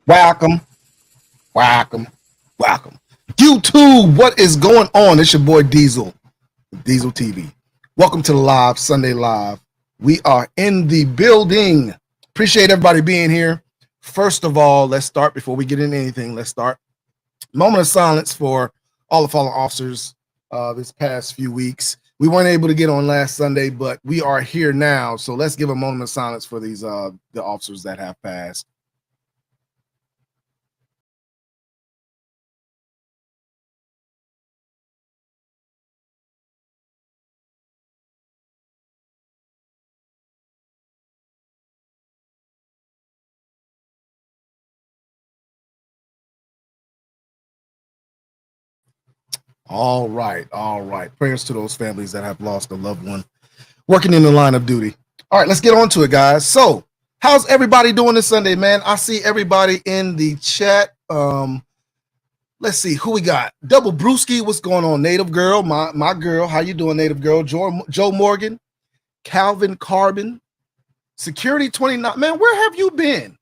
Welcome, welcome, welcome. YouTube, what is going on? It's your boy Dieseltv. Welcome to the live, Sunday Live. We are in the building. Appreciate everybody being here. First of all, let's start before we get into anything. Let's start. Moment of silence for all the fallen officers this past few weeks. We weren't able to get on last Sunday, but we are here now. So let's give a moment of silence for these the officers that have passed. All right. Prayers to those families that have lost a loved one working in the line of duty. All right, let's get on to it, guys. So, how's everybody doing this Sunday, man? I see everybody in the chat. Let's see who we got. Double Brewski, what's going on? Native Girl, my girl. How you doing, Native Girl? Joe Morgan, Calvin Carbon, Security 29. Man, where have you been?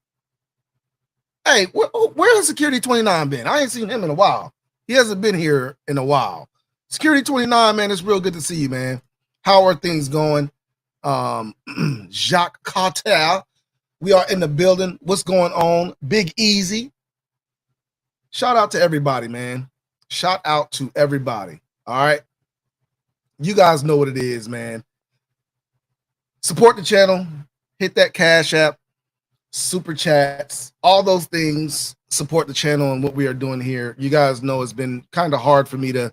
Hey, where has Security 29 been? I ain't seen him in a while. He hasn't been here in a while. Security 29, man, it's real good to see you, man. How are things going? Jacques Cartel, we are in the building. What's going on? Big Easy. Shout out to everybody, man. Shout out to everybody. All right. You guys know what it is, man. Support the channel. Hit that Cash App, super chats, all those things. Support the channel and what we are doing here. You guys know it's been kind of hard for me to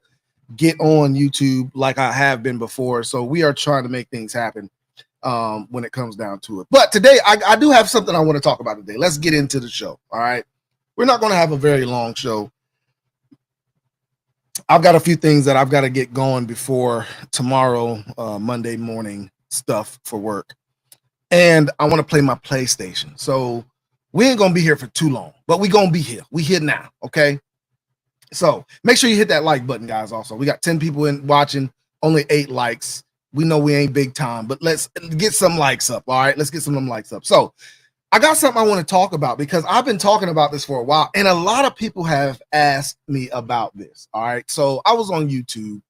get on YouTube like I have been before. So we are trying to make things happen when it comes down to it. But today, I do have something I want to talk about today. Let's get into the show. All right. We're not going to have a very long show. I've got a few things that I've got to get going before tomorrow, Monday morning stuff for work. And I want to play my PlayStation. So we ain't going to be here for too long, but we going to be here. We here now. Okay. So make sure you hit that like button, guys. Also, we got 10 people in watching, only 8 likes. We know we ain't big time, but let's get some likes up. All right. Let's get some of them likes up. So I got something I want to talk about because I've been talking about this for a while and a lot of people have asked me about this. All right. So I was on YouTube,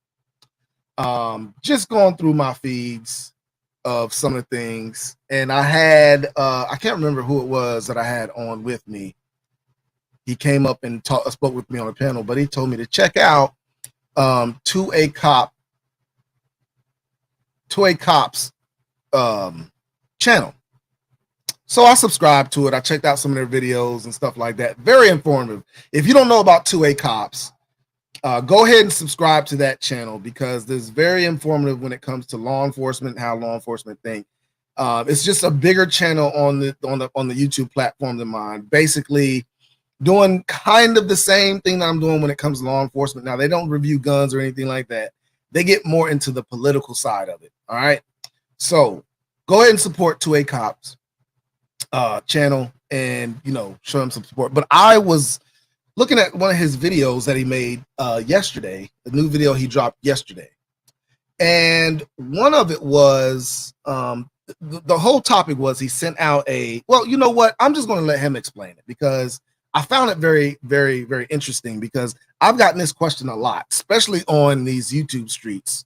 just going through my feeds of some of the things, and I had I can't remember who it was that I had on with me. He came up and spoke with me on a panel, but he told me to check out to a cop's channel. So I subscribed to it. I checked out some of their videos and stuff like that. Very informative. If you don't know about 2A Cops, go ahead and subscribe to that channel because it's very informative when it comes to law enforcement, how law enforcement think. It's just a bigger channel on the YouTube platform than mine. Basically, doing kind of the same thing that I'm doing when it comes to law enforcement. Now, they don't review guns or anything like that. They get more into the political side of it. All right. So go ahead and support 2A Cops channel and, show him some support. But I was looking at one of his videos that he made yesterday, the new video he dropped yesterday. And one of it was the whole topic was he sent out well, you know what? I'm just going to let him explain it because I found it very, very, very interesting because I've gotten this question a lot, especially on these YouTube streets,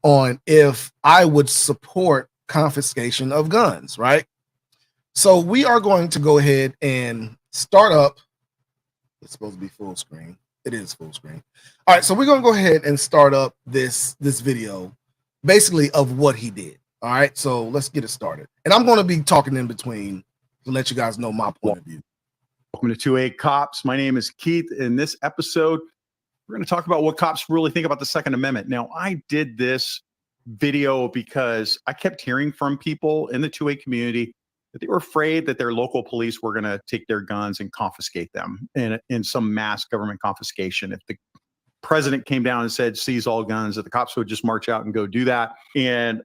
on if I would support confiscation of guns, right? So we are going to go ahead and start up. It's supposed to be full screen. It is full screen. All right, so we're going to go ahead and start up this video basically of what he did. All right, so let's get it started. And I'm going to be talking in between to let you guys know my point of view. Welcome to 2A Cops. My name is Keith. In this episode, we're going to talk about what cops really think about the Second Amendment. Now, I did this video because I kept hearing from people in the 2A community that they were afraid that their local police were going to take their guns and confiscate them in some mass government confiscation. If the president came down and said, seize all guns, that the cops would just march out and go do that. And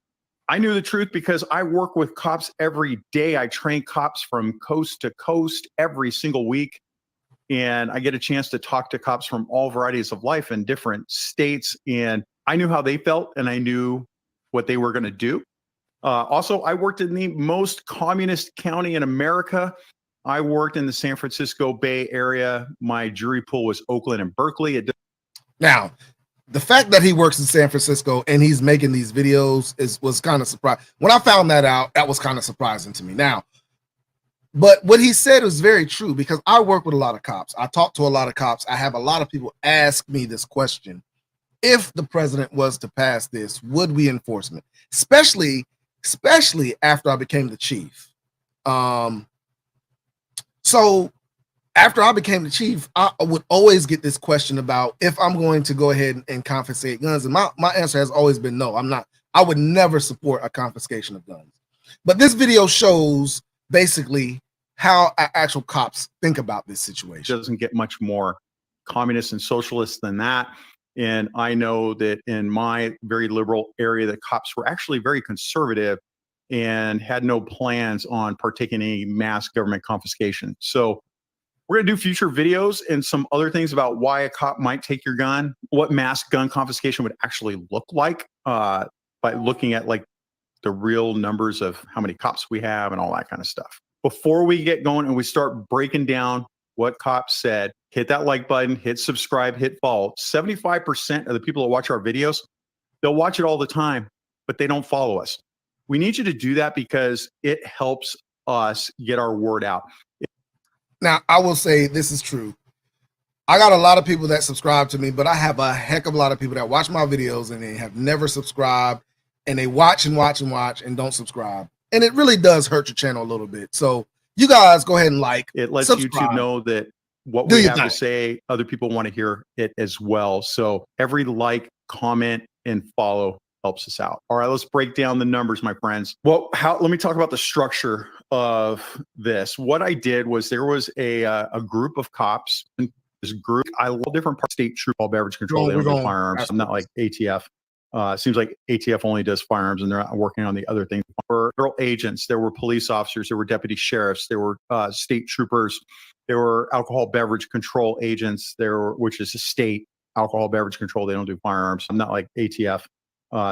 I knew the truth because I work with cops every day. I train cops from coast to coast every single week. And I get a chance to talk to cops from all varieties of life in different states. And I knew how they felt and I knew what they were going to do. Also, I worked in the most communist county in America. I worked in the San Francisco Bay Area. My jury pool was Oakland and Berkeley. Now, the fact that he works in San Francisco and he's making these videos was kind of surprising. When I found that out, that was kind of surprising to me. Now, but what he said was very true, because I work with a lot of cops. I talk to a lot of cops. I have a lot of people ask me this question. If the president was to pass this, would we enforce it? Especially after I became the chief. So after I became the chief, I would always get this question about if I'm going to go ahead and confiscate guns. And my answer has always been no. I would never support a confiscation of guns. But this video shows basically how actual cops think about this situation. It doesn't get much more communist and socialist than that. And I know that in my very liberal area, the cops were actually very conservative and had no plans on partaking in any mass government confiscation. So we're going to do future videos and some other things about why a cop might take your gun, what mass gun confiscation would actually look like by looking at like the real numbers of how many cops we have and all that kind of stuff. Before we get going and we start breaking down what cops said, hit that like button, hit subscribe, hit follow. 75% of the people that watch our videos, they'll watch it all the time, but they don't follow us. We need you to do that because it helps us get our word out. Now, I will say this is true. I got a lot of people that subscribe to me, but I have a heck of a lot of people that watch my videos and they have never subscribed, and they watch and watch and watch and don't subscribe. And it really does hurt your channel a little bit. So you guys go ahead and like. It lets subscribe. YouTube know that what we have to say, other people want to hear it as well. So every like, comment, and follow helps us out. All right, let's break down the numbers, my friends. Well, let me talk about the structure of this. What I did was there was a group of cops. This group, I love different parts. State troop, all beverage control. They don't do firearms. I'm not like ATF. Seems like ATF only does firearms, and they're not working on the other things. There were federal agents, there were police officers, there were deputy sheriffs, there were state troopers, there were alcohol beverage control agents, which is a state alcohol beverage control. They don't do firearms. I'm not like ATF.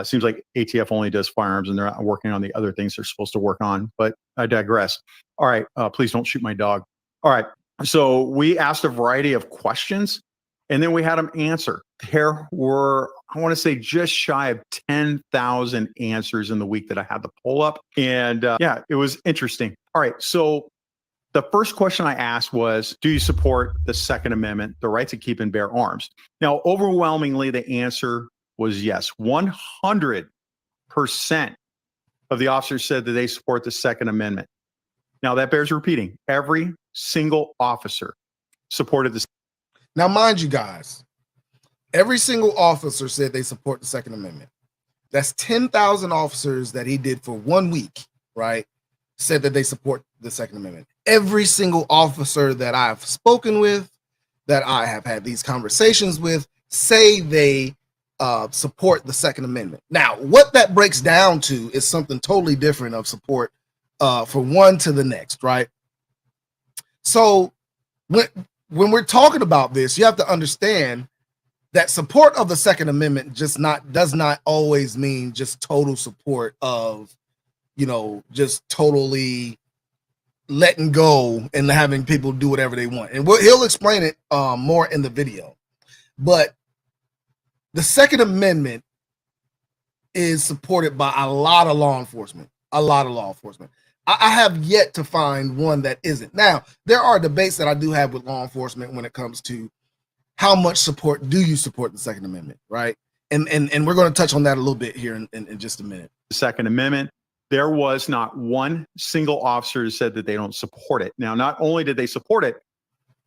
Seems like ATF only does firearms, and they're not working on the other things they're supposed to work on. But I digress. All right, please don't shoot my dog. All right, so we asked a variety of questions, and then we had them answer. There were, I want to say, just shy of 10,000 answers in the week that I had the poll up. And yeah, it was interesting. All right. So the first question I asked was, do you support the Second Amendment, the right to keep and bear arms? Now, overwhelmingly, the answer was yes. 100% of the officers said that they support the Second Amendment. Now, that bears repeating. Every single officer supported the. Now, mind you guys, every single officer said they support the Second Amendment. That's 10,000 officers that he did for 1 week, right? Said that they support the Second Amendment. Every single officer that I've spoken with, that I have had these conversations with, say they support the Second Amendment. Now, what that breaks down to is something totally different of support from one to the next, right? So when we're talking about this, you have to understand that support of the Second Amendment does not always mean just total support of, just totally letting go and having people do whatever they want. And he'll explain it more in the video. But the Second Amendment is supported by a lot of law enforcement. I have yet to find one that isn't. Now, there are debates that I do have with law enforcement when it comes to how much support do you support the Second Amendment, right? And we're going to touch on that a little bit here in just a minute. The Second Amendment, there was not one single officer who said that they don't support it. Now, not only did they support it,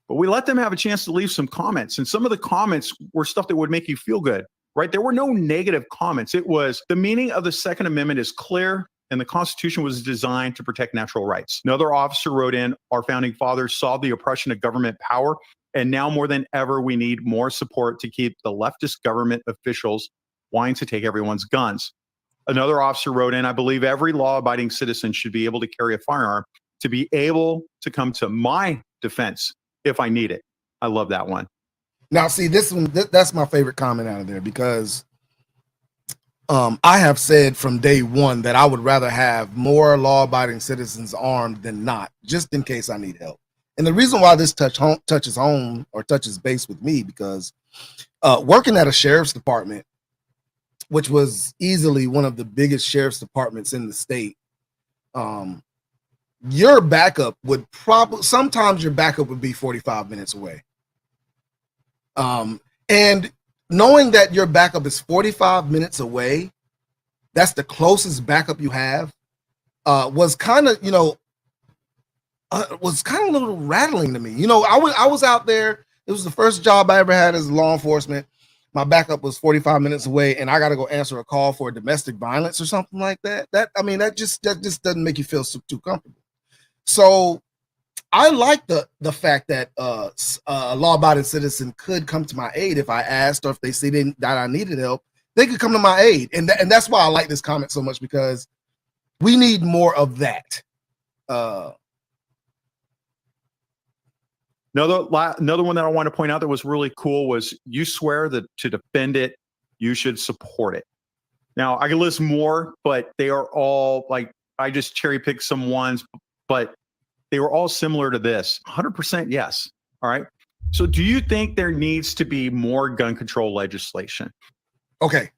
but we let them have a chance to leave some comments. And some of the comments were stuff that would make you feel good, right? There were no negative comments. It was, the meaning of the Second Amendment is clear, and the Constitution was designed to protect natural rights. Another officer wrote in, our founding fathers saw the oppression of government power, and now more than ever, we need more support to keep the leftist government officials wanting to take everyone's guns. Another officer wrote in, I believe every law-abiding citizen should be able to carry a firearm to be able to come to my defense if I need it. I love that one. Now, see, this one, that's my favorite comment out of there, because I have said from day one that I would rather have more law-abiding citizens armed than not, just in case I need help. And the reason why this touches home or touches base with me, because working at a sheriff's department, which was easily one of the biggest sheriff's departments in the state, your backup would sometimes your backup would be 45 minutes away. And knowing that your backup is 45 minutes away, that's the closest backup you have, was kind of, was kind of a little rattling to me. I was out there. It was the first job I ever had as law enforcement. My backup was 45 minutes away, and I got to go answer a call for domestic violence or something like that. That just doesn't make you feel too comfortable. So I like the fact that a law-abiding citizen could come to my aid if I asked, or if they see that I needed help, they could come to my aid. And that's why I like this comment so much, because we need more of that. Another one that I want to point out that was really cool was, you swear that to defend it, you should support it. Now, I can list more, but they are all, like, I just cherry picked some ones, but they were all similar to this. 100% yes. All right. So do you think there needs to be more gun control legislation? Okay.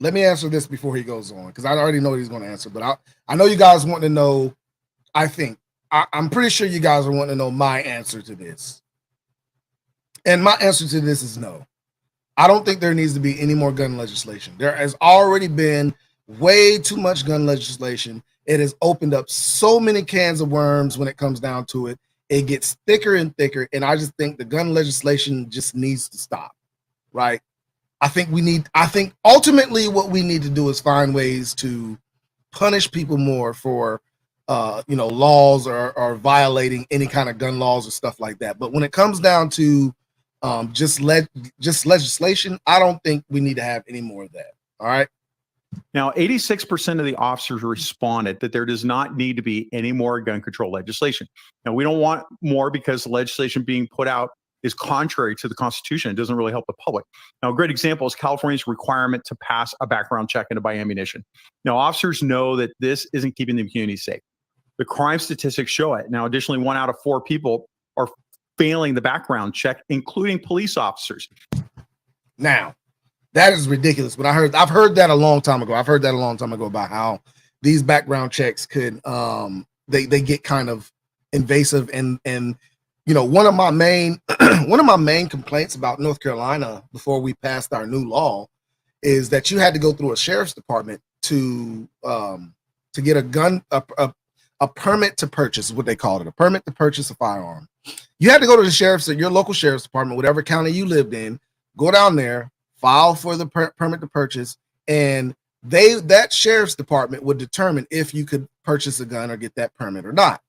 Let me answer this before he goes on, because I already know what he's going to answer. But I know you guys want to know, I'm pretty sure you guys are wanting to know my answer to this. And my answer to this is no. I don't think there needs to be any more gun legislation. There has already been way too much gun legislation. It has opened up so many cans of worms when it comes down to it. It gets thicker and thicker. And I just think the gun legislation just needs to stop, right? I think ultimately what we need to do is find ways to punish people more for, laws or violating any kind of gun laws or stuff like that. But when it comes down to just legislation, I don't think we need to have any more of that. All right. Now, 86% of the officers responded that there does not need to be any more gun control legislation. Now, we don't want more because the legislation being put out is contrary to the Constitution. It doesn't really help the public. Now, a great example is California's requirement to pass a background check and to buy ammunition. Now, officers know that this isn't keeping the community safe. The crime statistics show it. Now, additionally, 1 out of 4 people are failing the background check, including police officers. Now, that is ridiculous. But I've heard that a long time ago. About how these background checks could they get kind of invasive, and one of my main complaints about North Carolina before we passed our new law is that you had to go through a sheriff's department to get a permit to purchase, is what they called it, a permit to purchase a firearm. You had to go to your local sheriff's department, whatever county you lived in, go down there, file for the permit to purchase, and that sheriff's department would determine if you could purchase a gun or get that permit or not.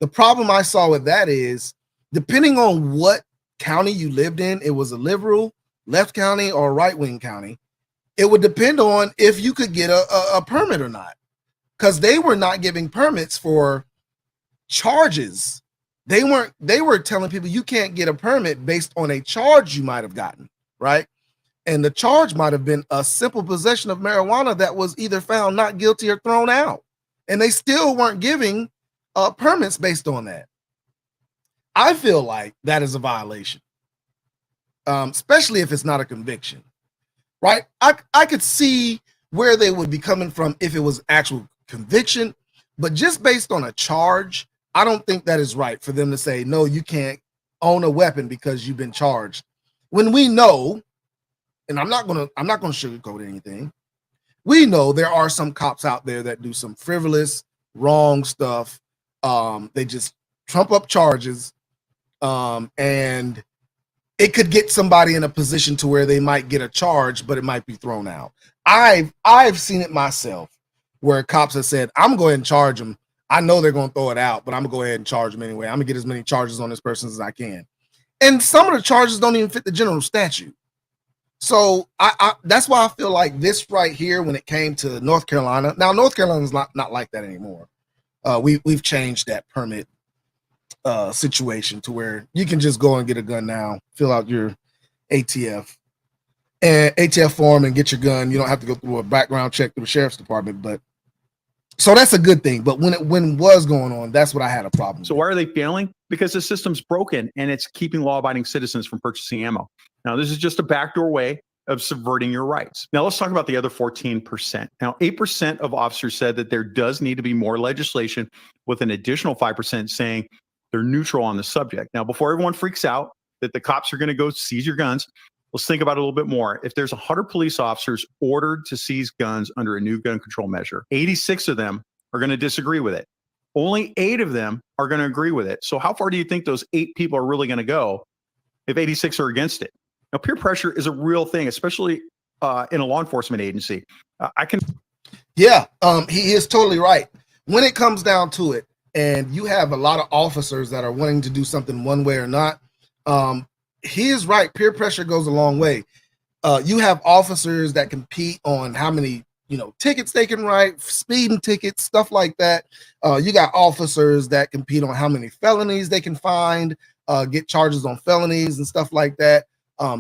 The problem I saw with that is, depending on what county you lived in, it was a liberal, left county, or right-wing county, it would depend on if you could get a permit or not, because they were not giving permits for charges. They were telling people you can't get a permit based on a charge you might have gotten, right? And the charge might have been a simple possession of marijuana that was either found not guilty or thrown out. And they still weren't giving permits based on that. I feel like that is a violation, especially if it's not a conviction, right? I could see where they would be coming from if it was actual conviction, but just based on a charge, I don't think that is right for them to say, no, you can't own a weapon because you've been charged. When we know, and I'm not gonna sugarcoat anything, we know there are some cops out there that do some frivolous, wrong stuff. They just trump up charges, and it could get somebody in a position to where they might get a charge, but it might be thrown out. I've seen it myself, where cops have said, I'm going to charge them. I know they're going to throw it out, but I'm going to go ahead and charge them anyway. I'm going to get as many charges on this person as I can. And some of the charges don't even fit the general statute. So that's why I feel like this right here, when it came to North Carolina, now North Carolina's not like that anymore. We've changed that permit situation to where you can just go and get a gun now, fill out your ATF, and ATF form and get your gun. You don't have to go through a background check through the sheriff's department, but so that's a good thing. But when it was going on, that's what I had a problem So with. why are they failing? Because the system's broken and it's keeping law-abiding citizens from purchasing ammo. Now, this is just a backdoor way of subverting your rights. Now, let's talk about the other 14%. Now, 8% of officers said that there does need to be more legislation, with an additional 5% saying they're neutral on the subject. Now, before everyone freaks out that the cops are going to go seize your guns, let's think about it a little bit more. If there's 100 police officers ordered to seize guns under a new gun control measure, 86 of them are going to disagree with it. Only 8 of them are going to agree with it. So how far do you think those 8 people are really going to go if 86 are against it? Now, peer pressure is a real thing, especially in a law enforcement agency. Yeah, he is totally right. When it comes down to it, and you have a lot of officers that are wanting to do something one way or not, he is right. Peer pressure goes a long way. You have officers that compete on how many tickets they can write, speeding tickets, stuff like that. You got officers that compete on how many felonies they can find, get charges on felonies and stuff like that.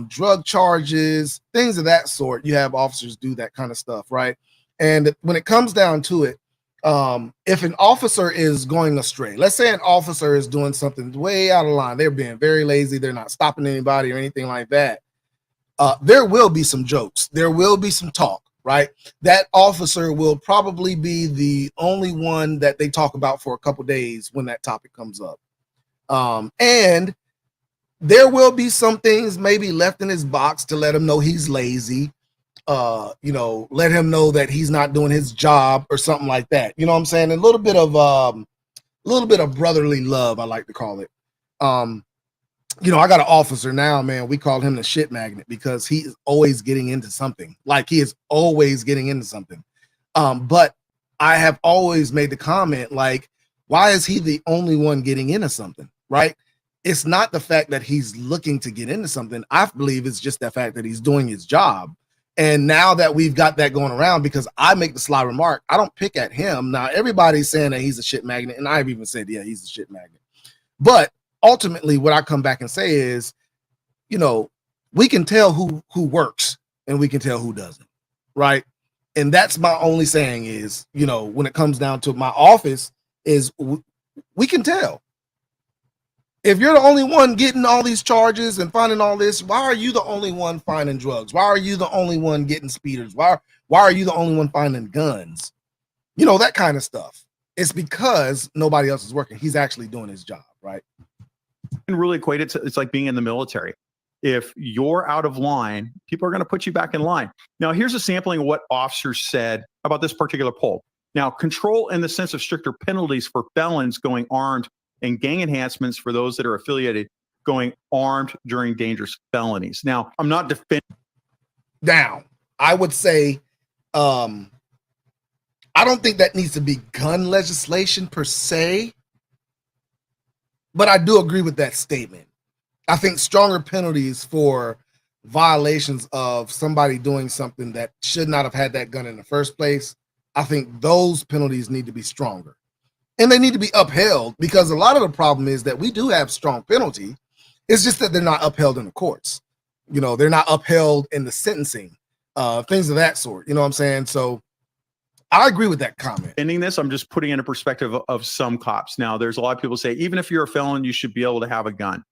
Drug charges, things of that sort. You have officers do that kind of stuff, right? And when it comes down to it, if an officer is going astray, let's say an officer is doing something way out of line, they're being very lazy, they're not stopping anybody or anything like that, there will be some jokes, there will be some talk, right? That officer will probably be the only one that they talk about for a couple days when that topic comes up. And there will be some things maybe left in his box to let him know he's lazy, let him know that he's not doing his job or something like that. You know what I'm saying? A little bit of brotherly love, I like to call it. I got an officer now, man. We call him the shit magnet because he is always getting into something. Like, he is always getting into something. But I have always made the comment, like, why is he the only one getting into something, right? It's not the fact that he's looking to get into something. I believe it's just the fact that he's doing his job. And now that we've got that going around, because I make the sly remark, I don't pick at him. Now, everybody's saying that he's a shit magnet, and I've even said, yeah, he's a shit magnet. But ultimately, what I come back and say is, we can tell who works and we can tell who doesn't, right? And that's my only saying is, when it comes down to my office, is we can tell. If you're the only one getting all these charges and finding all this, why are you the only one finding drugs? Why are you the only one getting speeders? Why are you the only one finding guns? That kind of stuff. It's because nobody else is working. He's actually doing his job, right? Can really equate it to, it's like being in the military. If you're out of line, people are going to put you back in line. Now, here's a sampling of what officers said about this particular poll. Now, control in the sense of stricter penalties for felons going armed, and gang enhancements for those that are affiliated going armed during dangerous felonies. Now, I'm not defending. Now, I would say, I don't think that needs to be gun legislation per se, but I do agree with that statement. I think stronger penalties for violations of somebody doing something that should not have had that gun in the first place, I think those penalties need to be stronger. And they need to be upheld, because a lot of the problem is that we do have strong penalty. It's just that they're not upheld in the courts. They're not upheld in the sentencing, things of that sort. You know what I'm saying? So I agree with that comment. Ending this, I'm just putting in a perspective of some cops. Now, there's a lot of people say, even if you're a felon, you should be able to have a gun.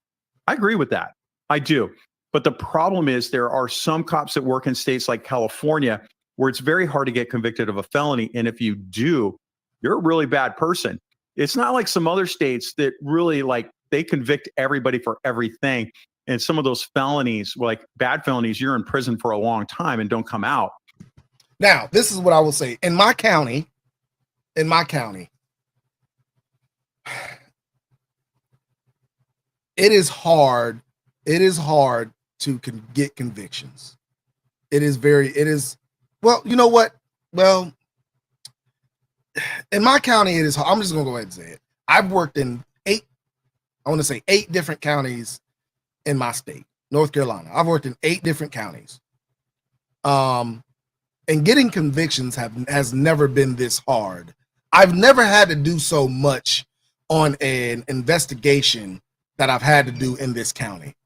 I agree with that. I do. But the problem is there are some cops that work in states like California where it's very hard to get convicted of a felony. And if you do, you're a really bad person. It's not like some other states that really they convict everybody for everything. And some of those felonies, like bad felonies, you're in prison for a long time and don't come out. Now, this is what I will say. In my county, it is hard. It is hard to get convictions. Well, you know what? Well, in my county, it is hard. I'm just going to go ahead and say it. I've worked in 8 different counties in my state, North Carolina. I've worked in 8 different counties. And getting convictions has never been this hard. I've never had to do so much on an investigation that I've had to do in this county.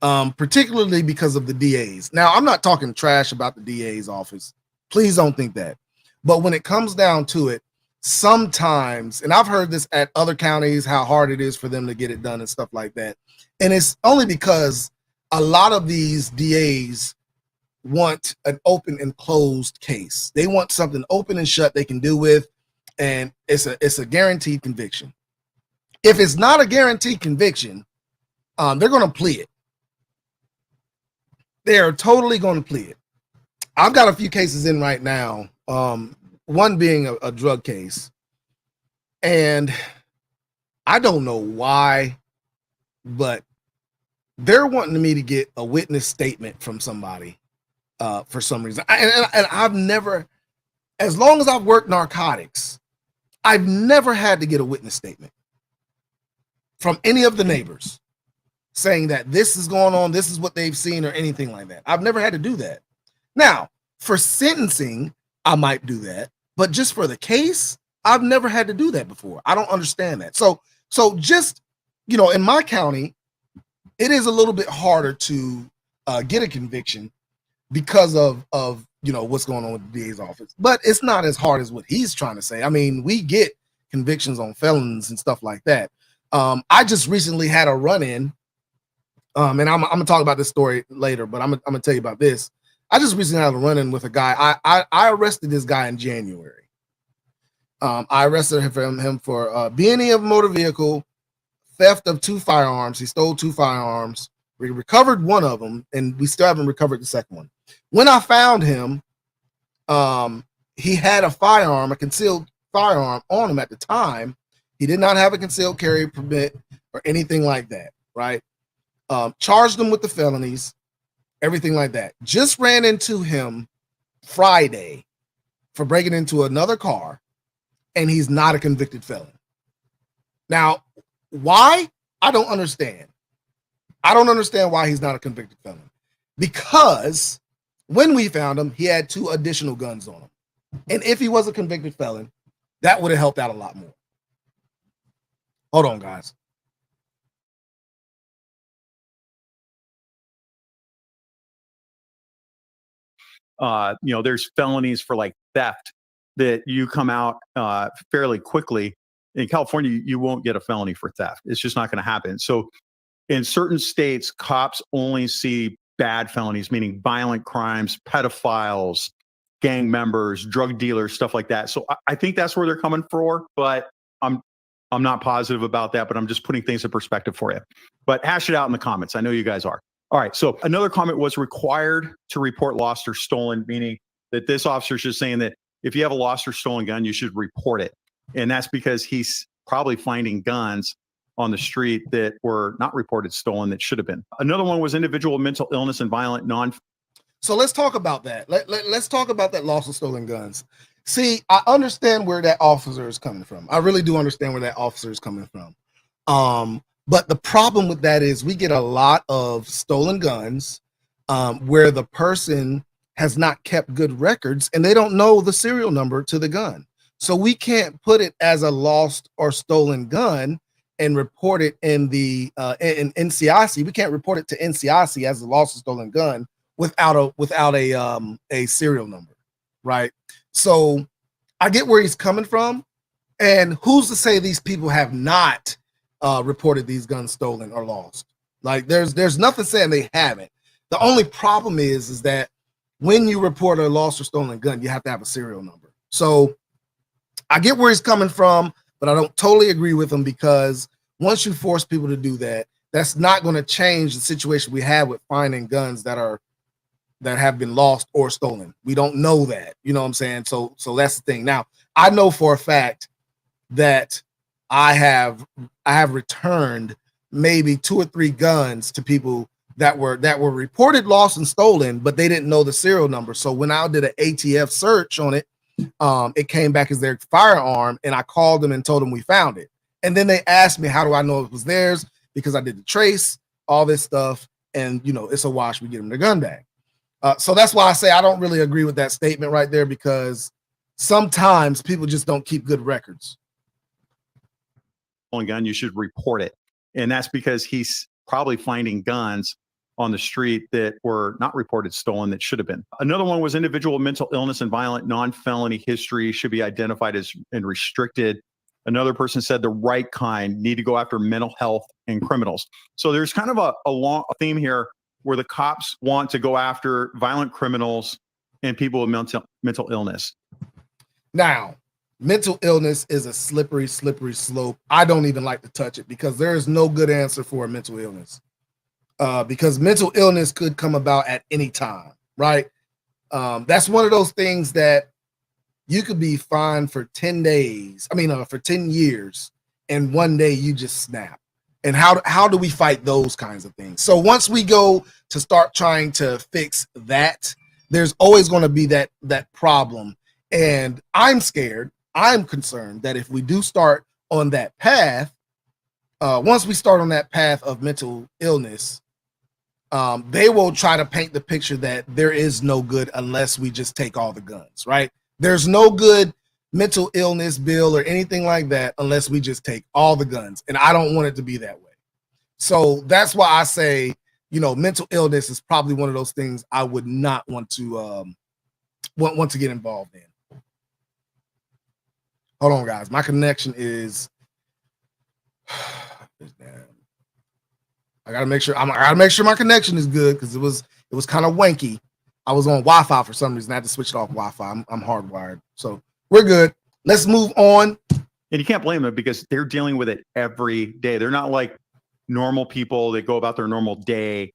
particularly because of the DAs. Now, I'm not talking trash about the DA's office. Please don't think that. But when it comes down to it, sometimes, and I've heard this at other counties, how hard it is for them to get it done and stuff like that. And it's only because a lot of these DAs want an open and closed case. They want something open and shut they can deal with, and it's a guaranteed conviction. If it's not a guaranteed conviction, they're going to plea it. They are totally going to plea it. I've got a few cases in right now, one being a drug case, and I don't know why, but they're wanting me to get a witness statement from somebody for some reason. And I've never, as long as I've worked narcotics, I've never had to get a witness statement from any of the neighbors saying that this is going on, this is what they've seen, or anything like that. I've never had to do that. Now, for sentencing, I might do that, but just for the case, I've never had to do that before. I don't understand that. So just, in my county, it is a little bit harder to get a conviction because of what's going on with the DA's office, but it's not as hard as what he's trying to say. I mean, we get convictions on felons and stuff like that. I just recently had a run-in, and I'm gonna talk about this story later, but I'm gonna tell you about this. I just recently had a run-in with a guy. I arrested this guy in January. I arrested him for being of a motor vehicle, theft of 2 firearms. He stole 2 firearms. We recovered one of them, and we still haven't recovered the second one. When I found him, he had a firearm, a concealed firearm on him at the time. He did not have a concealed carry permit or anything like that, right? Charged him with the felonies, everything like that. Just ran into him Friday for breaking into another car, and he's not a convicted felon. Now, why? I don't understand. I don't understand why he's not a convicted felon. Because when we found him, he had 2 additional guns on him. And if he was a convicted felon, that would have helped out a lot more. Hold on, guys. There's felonies for like theft that you come out fairly quickly. In California, you won't get a felony for theft. It's just not going to happen. So in certain states, cops only see bad felonies, meaning violent crimes, pedophiles, gang members, drug dealers, stuff like that. So I think that's where they're coming for, but I'm not positive about that, but I'm just putting things in perspective for you. But hash it out in the comments. I know you guys are. All right. So another comment was required to report lost or stolen, meaning that this officer is just saying that if you have a lost or stolen gun, you should report it. And that's because he's probably finding guns on the street that were not reported stolen that should have been. Another one was individual mental illness and violent non. So let's talk about that. Let's talk about that loss of stolen guns. See, I understand where that officer is coming from. I really do understand where that officer is coming from. But the problem with that is we get a lot of stolen guns where the person has not kept good records and they don't know the serial number to the gun. So we can't put it as a lost or stolen gun and report it in the in NCIC. We can't report it to NCIC as a lost or stolen gun without a serial number, right? So I get where he's coming from, and who's to say these people have not reported these guns stolen or lost? Like there's nothing saying they haven't. The only problem is that when you report a lost or stolen gun, you have to have a serial number. So I get where he's coming from, but I don't totally agree with him, because once you force people to do that, that's not going to change the situation we have with finding guns that have been lost or stolen. We don't know that, you know what I'm saying? So that's the thing. Now, I know for a fact that I have returned maybe 2 or 3 guns to people that were reported lost and stolen, but they didn't know the serial number. So when I did an ATF search on it, it came back as their firearm, and I called them and told them we found it. And then they asked me, how do I know it was theirs? Because I did the trace, all this stuff, and it's a wash. We get them their gun back. So that's why I say I don't really agree with that statement right there, because sometimes people just don't keep good records. Gun, you should report it. And that's because he's probably finding guns on the street that were not reported stolen that should have been. Another one was individual mental illness and violent non-felony history should be identified as and restricted. Another person said the right kind need to go after mental health and criminals. So there's kind of a long theme here where the cops want to go after violent criminals and people with mental illness. Now, mental illness is a slippery slope. I don't even like to touch it because there is no good answer for a mental illness. Because mental illness could come about at any time, right? That's one of those things that you could be fined for 10 days. I mean, for 10 years, and one day you just snap. And how do we fight those kinds of things? So once we go to start trying to fix that, there's always going to be that problem. And I'm scared, I'm concerned that if we do start on that path, once we start on that path of mental illness, they will try to paint the picture that there is no good unless we just take all the guns, right? There's no good mental illness bill or anything like that unless we just take all the guns. And I don't want it to be that way. So that's why I say, mental illness is probably one of those things I would not want to want to get involved in. Hold on, guys. My connection is I gotta make sure my connection is good because it was kind of wanky. I was on Wi-Fi for some reason. I had to switch it off Wi-Fi. I'm hardwired, so we're good. Let's move on. And you can't blame them because they're dealing with it every day. They're not like normal people that go about their normal day.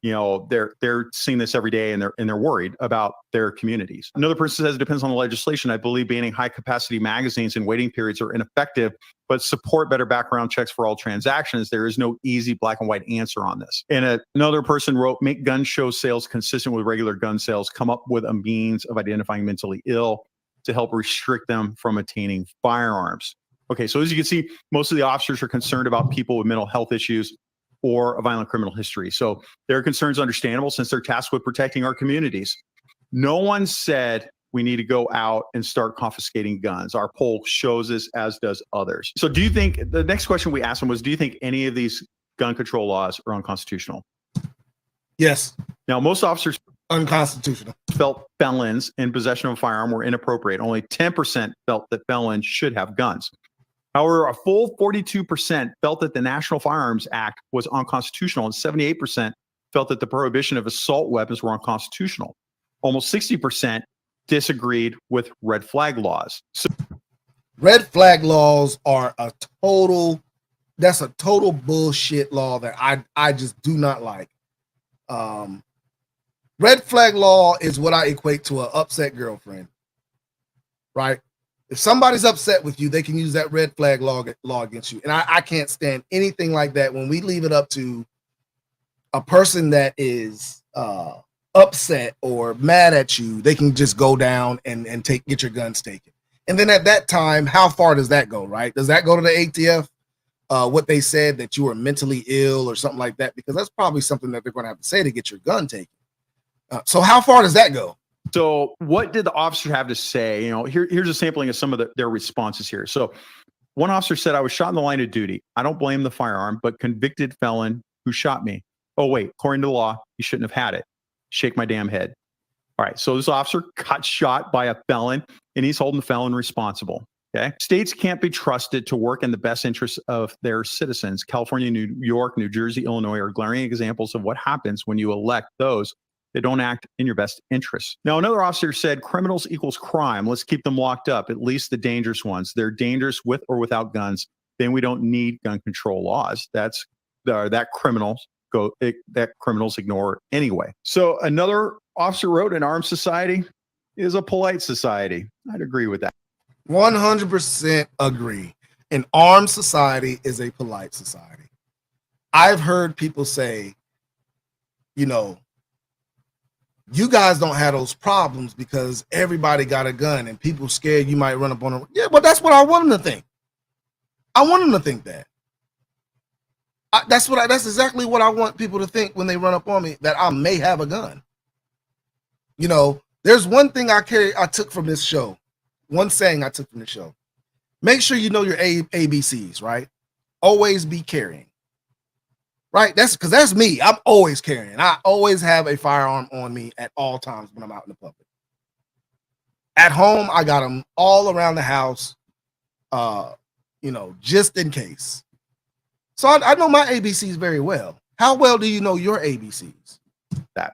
They're seeing this every day and they're worried about their communities. Another person says it depends on the legislation. I believe banning high capacity magazines and waiting periods are ineffective, but support better background checks for all transactions. There is no easy black and white answer on this. And another person wrote, make gun show sales consistent with regular gun sales, come up with a means of identifying mentally ill to help restrict them from attaining firearms. Okay, so as you can see, most of the officers are concerned about people with mental health issues or a violent criminal history. So their concerns are understandable since they're tasked with protecting our communities. No one said we need to go out and start confiscating guns. Our poll shows this, as does others. So do you think, the next question we asked them was, do you think any of these gun control laws are unconstitutional? Yes. Now, most officers unconstitutional felt felons in possession of a firearm were inappropriate. Only 10% felt that felons should have guns. However, a full 42% felt that the National Firearms Act was unconstitutional, and 78% felt that the prohibition of assault weapons were unconstitutional. Almost 60% disagreed with red flag laws. So, red flag laws are a total bullshit law that I just do not like. Red flag law is what I equate to an upset girlfriend, right? If somebody's upset with you, they can use that red flag law against you. And I can't stand anything like that when we leave it up to a person that is upset or mad at you. They can just go down and get your guns taken. And then at that time, how far does that go, right? Does that go to the ATF? What they said that you were mentally ill or something like that? Because that's probably something that they're going to have to say to get your gun taken. So how far does that go? So what did the officer have to say? Here's a sampling of some of their responses here. So one officer said, I was shot in the line of duty. I don't blame the firearm, but convicted felon who shot me. Oh, wait, according to the law, you shouldn't have had it. Shake my damn head. All right, so this officer got shot by a felon, and he's holding the felon responsible. Okay. States can't be trusted to work in the best interests of their citizens. California, New York, New Jersey, Illinois are glaring examples of what happens when you elect those that don't act in your best interests. Now, another officer said, criminals equals crime. Let's keep them locked up, at least the dangerous ones. They're dangerous with or without guns. Then we don't need gun control laws. That criminals ignore anyway. So another officer wrote, an armed society is a polite society. I'd agree with that. 100% agree. An armed society is a polite society. I've heard people say, you guys don't have those problems because everybody got a gun and people scared you might run up on them. Yeah, but that's what I want them to think. I want them to think that. That's exactly what I want people to think when they run up on me, that I may have a gun. There's one thing I took from this show. One saying I took from the show. Make sure you know your ABCs, right? Always be carrying. right? That's me. I'm always carrying. I always have a firearm on me at all times when I'm out in the public. At home, I got them all around the house, just in case. So I know my ABCs very well. How well do you know your ABCs? That.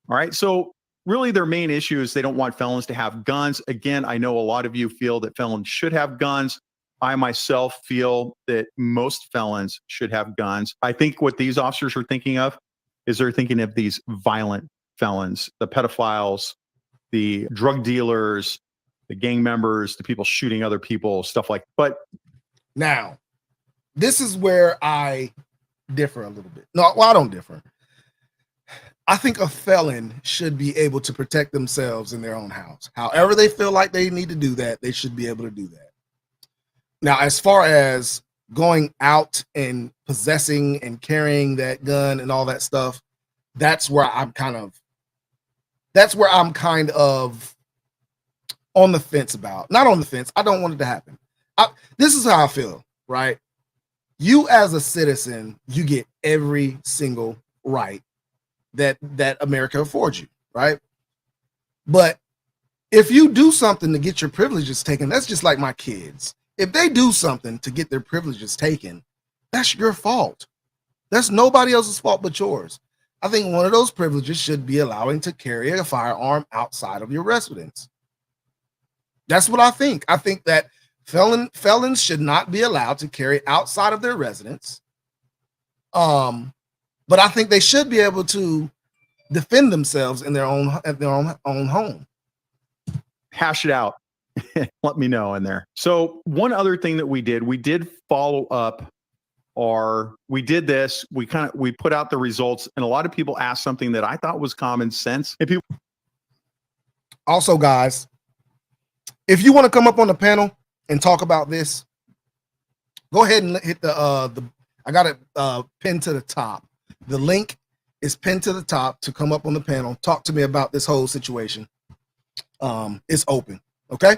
All right. So really their main issue is they don't want felons to have guns. Again, I know a lot of you feel that felons should have guns. I myself feel that most felons should have guns. I think what these officers are thinking of is they're thinking of these violent felons, the pedophiles, the drug dealers, the gang members, the people shooting other people, stuff like that. But now, this is where I differ a little bit. No, well, I don't differ. I think a felon should be able to protect themselves in their own house. However they feel like they need to do that, they should be able to do that. Now, as far as going out and possessing and carrying that gun and all that stuff, that's where I'm kind of on the fence about. Not on the fence. I don't want it to happen. This is how I feel, right? You as a citizen, you get every single right that America affords you, right? But if you do something to get your privileges taken, that's just like my kids. If they do something to get their privileges taken, that's your fault. That's nobody else's fault but yours. I think one of those privileges should be allowing to carry a firearm outside of your residence. That's what I think. I think that felons should not be allowed to carry outside of their residence. But I think they should be able to defend themselves in their own home. Hash it out. Let me know in there. So one other thing that we did follow up we did this. We put out the results, and a lot of people asked something that I thought was common sense. Also, guys, if you want to come up on the panel and talk about this, go ahead and hit I got it pinned to the top. The link is pinned to the top to come up on the panel. Talk to me about this whole situation. It's open. Okay.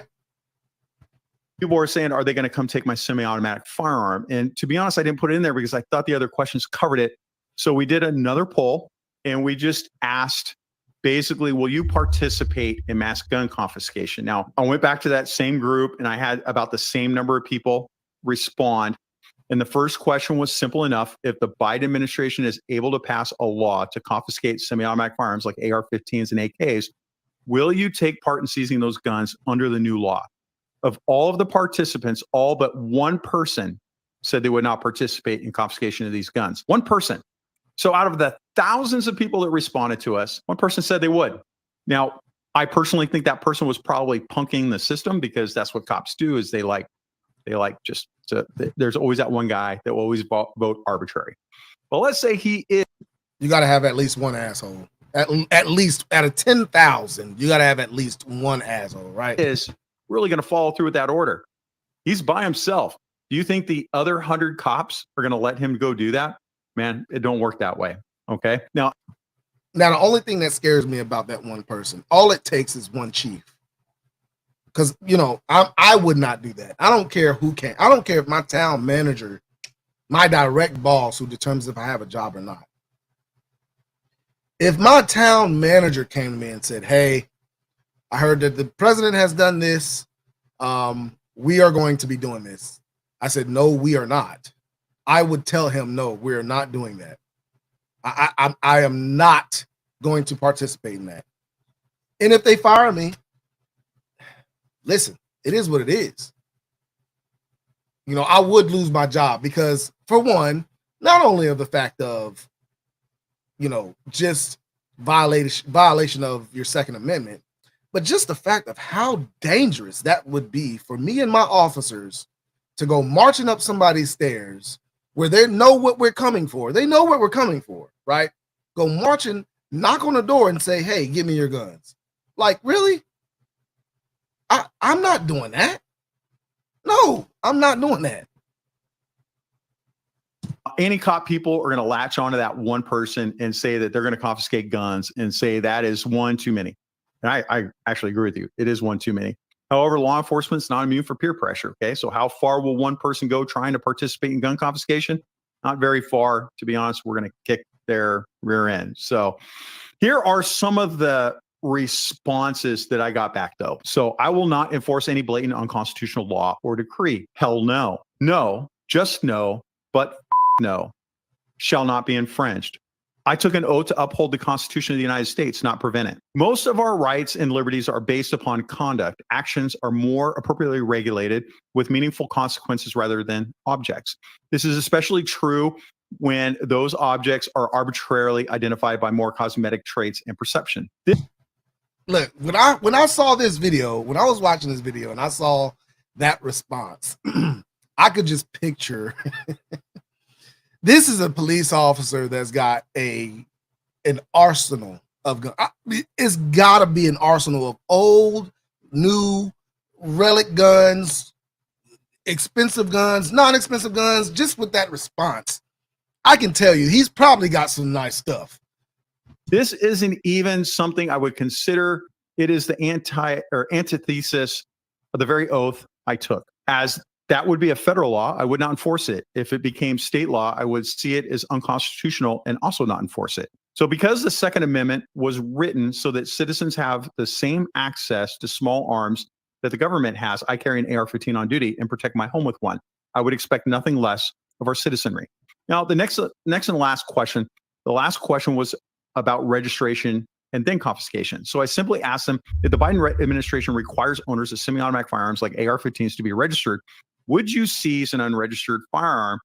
People were saying, are they going to come take my semi-automatic firearm? And to be honest, I didn't put it in there because I thought the other questions covered it. So we did another poll, and we just asked, basically, will you participate in mass gun confiscation? Now, I went back to that same group, and I had about the same number of people respond. And the first question was simple enough. If the Biden administration is able to pass a law to confiscate semi-automatic firearms like AR-15s and AKs, will you take part in seizing those guns under the new law? Of all of the participants, all but one person said they would not participate in confiscation of these guns. One person. So out of the thousands of people that responded to us, one person said they would. Now, I personally think that person was probably punking the system, because that's what cops do, is they like there's always that one guy that will always vote arbitrary. Well, let's say he is. You got to have at least one asshole. At least out of 10,000, you got to have at least one asshole, right? Is really going to follow through with that order. He's by himself. Do you think the other 100 cops are going to let him go do that? Man, it don't work that way. Okay. Now, the only thing that scares me about that one person, all it takes is one chief. Because, I would not do that. I don't care who can. I don't care if my town manager, my direct boss who determines if I have a job or not. If my town manager came to me and said, hey, I heard that the president has done this. We are going to be doing this. I said, no, we are not. I would tell him, no, we're not doing that. I am not going to participate in that. And if they fire me, listen, it is what it is. I would lose my job because, for one, not only of the fact of, just violation of your Second Amendment, but just the fact of how dangerous that would be for me and my officers to go marching up somebody's stairs where they know what we're coming for. They know what we're coming for, right? Go marching, knock on the door and say, hey, give me your guns. Like, really? I'm not doing that. No, I'm not doing that. Anti-cop people are going to latch onto that one person and say that they're going to confiscate guns and say that is one too many. And I actually agree with you. It is one too many. However, law enforcement's not immune for peer pressure. Okay. So how far will one person go trying to participate in gun confiscation? not very far, to be honest. We're going to kick their rear end. So here are some of the responses that I got back, though. So I will not enforce any blatant unconstitutional law or decree. Hell no. No, just no, but no, shall not be infringed. I took an oath to uphold the Constitution of the United States, not prevent it. Most of our rights and liberties are based upon conduct. Actions are more appropriately regulated with meaningful consequences rather than objects. This is especially true when those objects are arbitrarily identified by more cosmetic traits and perception. Look, when I saw this video, when I was watching this video and I saw that response, I could just picture this is a police officer that's got an arsenal of guns. It's got to be an arsenal of old, new, relic guns, expensive guns, non-expensive guns. Just with that response, I can tell you he's probably got some nice stuff. This isn't even something I would consider. It is the antithesis of the very oath I took. As that would be a federal law, I would not enforce it. If it became state law, I would see it as unconstitutional and also not enforce it. So because the Second Amendment was written so that citizens have the same access to small arms that the government has, I carry an AR-15 on duty and protect my home with one. I would expect nothing less of our citizenry. Now, the next and last question, the last question was about registration and then confiscation. So I simply asked them, if the Biden administration requires owners of semi-automatic firearms like AR-15s to be registered, would you seize an unregistered firearm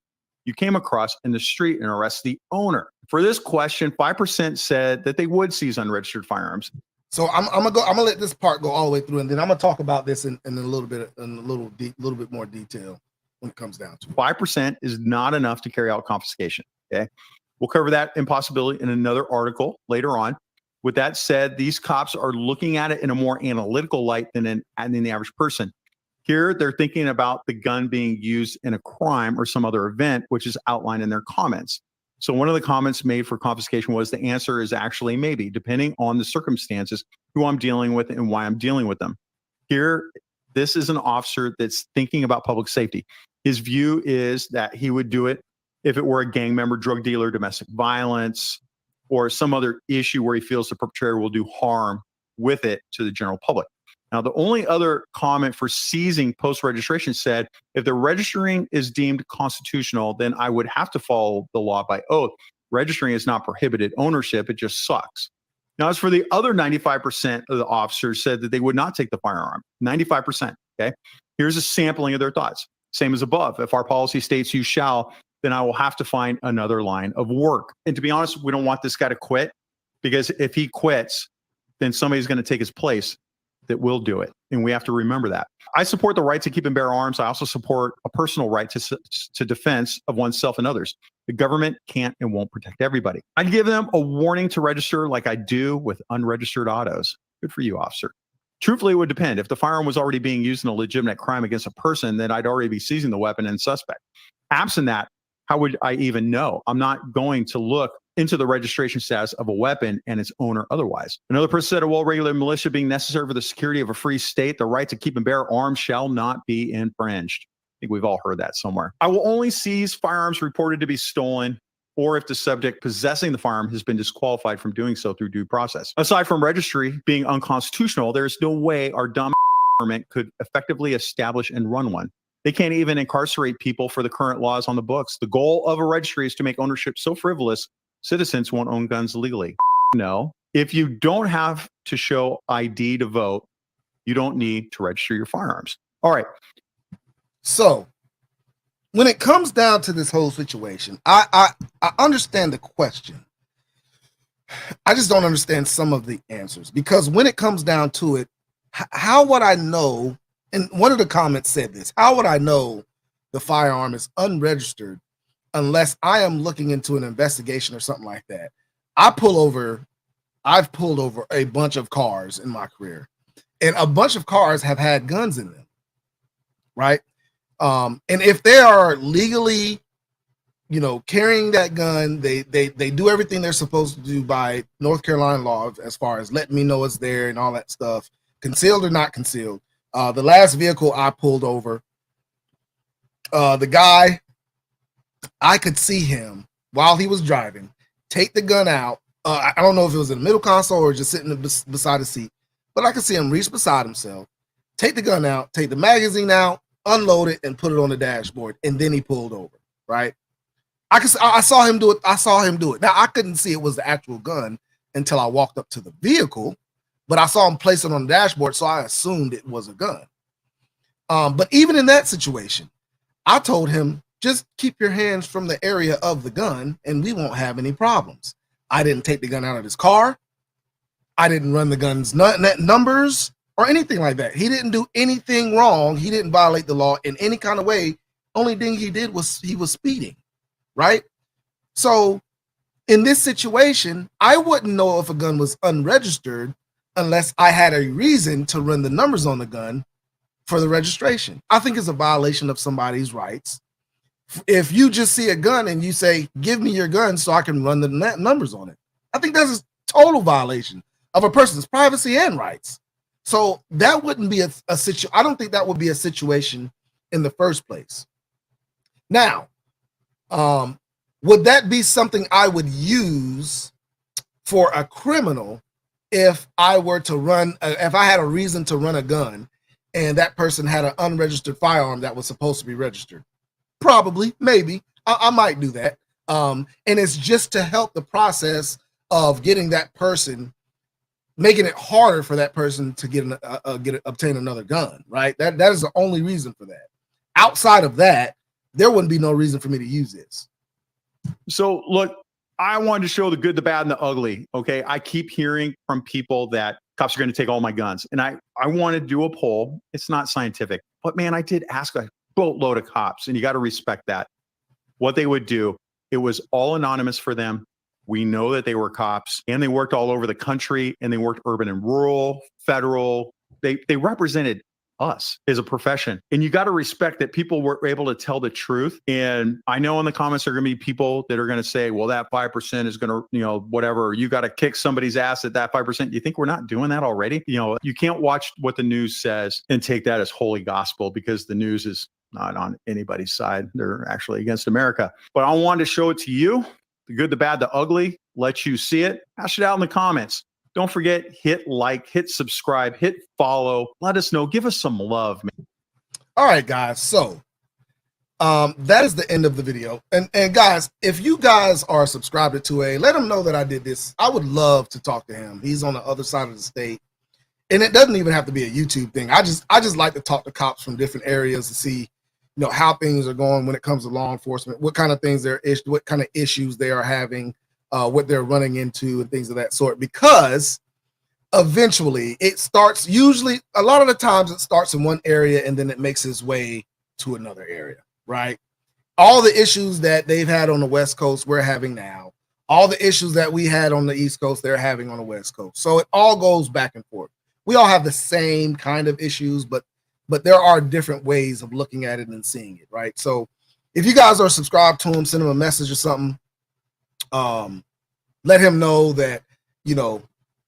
you came across in the street and arrest the owner? For this question, 5% said that they would seize unregistered firearms. So I'm gonna let this part go all the way through, and then I'm gonna talk about this in a little bit more detail when it comes down to it. 5% is not enough to carry out confiscation. Okay, we'll cover that impossibility in another article later on. With that said, these cops are looking at it in a more analytical light than the average person. Here, they're thinking about the gun being used in a crime or some other event, which is outlined in their comments. So one of the comments made for confiscation was the answer is actually maybe, depending on the circumstances, who I'm dealing with and why I'm dealing with them. Here, this is an officer that's thinking about public safety. His view is that he would do it if it were a gang member, drug dealer, domestic violence, or some other issue where he feels the perpetrator will do harm with it to the general public. Now, the only other comment for seizing post-registration said, if the registering is deemed constitutional, then I would have to follow the law by oath. Registering is not prohibited ownership, it just sucks. Now, as for the other 95% of the officers said that they would not take the firearm, 95%, okay? Here's a sampling of their thoughts. Same as above. If our policy states you shall, then I will have to find another line of work. And to be honest, we don't want this guy to quit, because if he quits, then somebody's going to take his place that will do it. And we have to remember that. I support the right to keep and bear arms. I also support a personal right to defense of oneself and others. The government can't and won't protect everybody. I'd give them a warning to register like I do with unregistered autos. Good for you, officer. Truthfully, it would depend. If the firearm was already being used in a legitimate crime against a person, then I'd already be seizing the weapon and suspect. Absent that, how would I even know? I'm not going to look into the registration status of a weapon and its owner otherwise. Another person said, a well-regulated militia being necessary for the security of a free state, the right to keep and bear arms shall not be infringed. I think we've all heard that somewhere. I will only seize firearms reported to be stolen or if the subject possessing the firearm has been disqualified from doing so through due process. Aside from registry being unconstitutional, there's no way our dumb government could effectively establish and run one. They can't even incarcerate people for the current laws on the books. The goal of a registry is to make ownership so frivolous, citizens won't own guns legally. No. If you don't have to show ID to vote, you don't need to register your firearms. All right. So when it comes down to this whole situation, I understand the question. I just don't understand some of the answers, because when it comes down to it, how would I know? And one of the comments said this, how would I know the firearm is unregistered unless I am looking into an investigation or something like that? I've pulled over a bunch of cars in my career, and a bunch of cars have had guns in them, right? And if they are legally, carrying that gun, they do everything they're supposed to do by North Carolina law as far as letting me know it's there and all that stuff, concealed or not concealed. The last vehicle I pulled over, the guy I could see him while he was driving take the gun out. I don't know if it was in the middle console or just sitting beside the seat, but I could see him reach beside himself, take the gun out, take the magazine out, unload it, and put it on the dashboard, and then he pulled over. Right? I saw him do it. I saw him do it. Now I couldn't see it was the actual gun until I walked up to the vehicle, but I saw him place it on the dashboard, so I assumed it was a gun. But even in that situation, I told him, just keep your hands from the area of the gun and we won't have any problems. I didn't take the gun out of his car. I didn't run the gun's numbers or anything like that. He didn't do anything wrong. He didn't violate the law in any kind of way. Only thing he did was he was speeding, right? So in this situation, I wouldn't know if a gun was unregistered unless I had a reason to run the numbers on the gun for the registration. I think it's a violation of somebody's rights. If you just see a gun and you say, give me your gun so I can run the numbers on it, I think that's a total violation of a person's privacy and rights. So that wouldn't be a situation. I don't think that would be a situation in the first place. Now, would that be something I would use for a criminal if I were to run, if I had a reason to run a gun and that person had an unregistered firearm that was supposed to be registered? Probably, maybe. I might do that. And it's just to help the process of getting that person, making it harder for that person to obtain another gun, right? That is the only reason for that. Outside of that, there wouldn't be no reason for me to use this. So look, I wanted to show the good, the bad, and the ugly. Okay. I keep hearing from people that cops are going to take all my guns. And I want to do a poll. It's not scientific, but man, I did ask a boatload of cops, and you got to respect that. What they would do, it was all anonymous for them. We know that they were cops, and they worked all over the country, and they worked urban and rural, federal. They represented us as a profession. And you got to respect that people were able to tell the truth. And I know in the comments there are going to be people that are going to say, well, that 5% is going to, whatever, you got to kick somebody's ass at that 5%. You think we're not doing that already? You can't watch what the news says and take that as holy gospel, because the news is not on anybody's side. They're actually against America. But I wanted to show it to you, the good, the bad, the ugly, let you see it. Hash it out in the comments. Don't forget, hit like, hit subscribe, hit follow. Let us know. Give us some love, man. All right, guys. So that is the end of the video. And guys, if you guys are subscribed to 2A, let him know that I did this. I would love to talk to him. He's on the other side of the state. And it doesn't even have to be a YouTube thing. I just like to talk to cops from different areas to see, how things are going when it comes to law enforcement, what kind of things what kind of issues they are having, what they're running into and things of that sort, because eventually it starts, usually a lot of the times it starts in one area and then it makes its way to another area, right? All the issues that they've had on the West Coast, we're having now. All the issues that we had on the East Coast, they're having on the West Coast. So it all goes back and forth. We all have the same kind of issues, but there are different ways of looking at it and seeing it, right? So if you guys are subscribed to him, send him a message or something. Let him know that,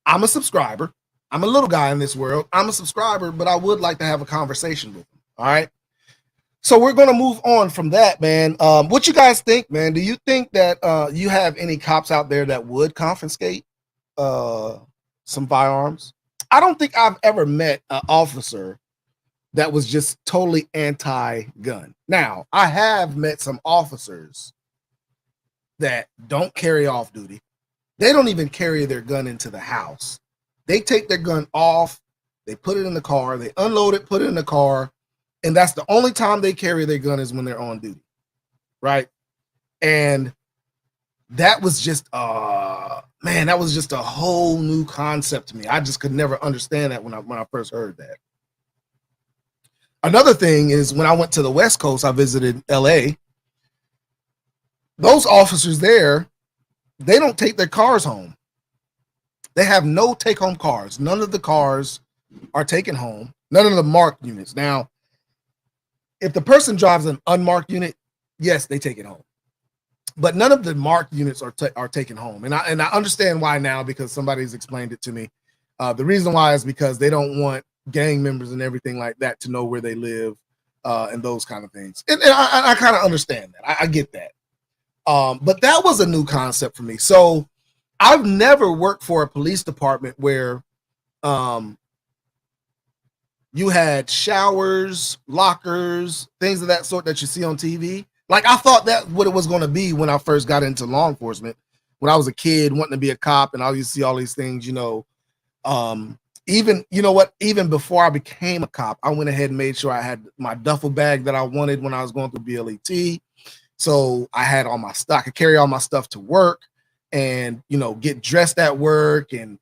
I'm a subscriber. I'm a little guy in this world. I'm a subscriber, but I would like to have a conversation with him. All right. So we're going to move on from that, man. What you guys think, man? Do you think that you have any cops out there that would confiscate some firearms? I don't think I've ever met an officer that was just totally anti-gun. Now, I have met some officers that don't carry off duty. They don't even carry their gun into the house. They take their gun off, they put it in the car, they unload it, put it in the car, and that's the only time they carry their gun is when they're on duty, right? And that was just, man, that was just a whole new concept to me. I just could never understand that when I first heard that. Another thing is when I went to the West Coast, I visited LA. Those officers there, they don't take their cars home. They have no take-home cars. None of the cars are taken home. None of the marked units. Now, if the person drives an unmarked unit, yes, they take it home. But none of the marked units are taken home. And I understand why now, because somebody's explained it to me. The reason why is because they don't want gang members and everything like that to know where they live and those kind of things. And I kind of understand that. I get that. But that was a new concept for me. So I've never worked for a police department where you had showers, lockers, things of that sort that you see on TV. Like, I thought that what it was going to be when I first got into law enforcement, when I was a kid wanting to be a cop, and I used to see all these things, even, you know what, even before I became a cop, I went ahead and made sure I had my duffel bag that I wanted when I was going through BLET. So I had all my stuff, I could carry all my stuff to work and, get dressed at work and,